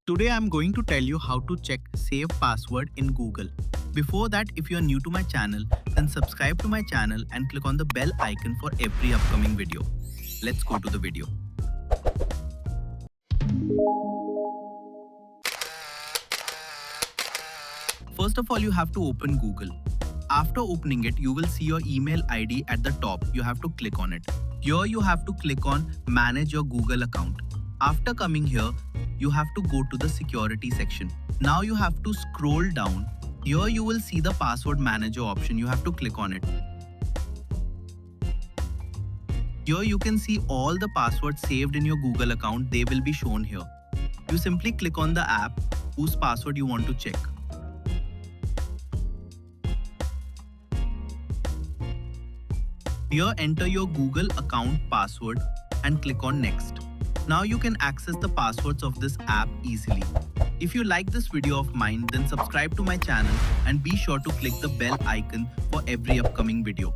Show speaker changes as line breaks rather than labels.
Today I'm going to tell you how to check save password in Google. Before that, if you're new to my channel, then subscribe to my channel and click on the bell icon for every upcoming video. Let's go to the video. First of all, you have to open Google. After opening it, you will see your email ID at the top. You have to click on it. Here you have to click on Manage your Google account. After coming here, you have to go to the security section. Now you have to scroll down. Here you will see the password manager option. You have to click on it. Here you can see all the passwords saved in your Google account. They will be shown here. You simply click on the app whose password you want to check. Here enter your Google account password and click on next. Now you can access the passwords of this app easily. If you like this video of mine, then subscribe to my channel and be sure to click the bell icon for every upcoming video.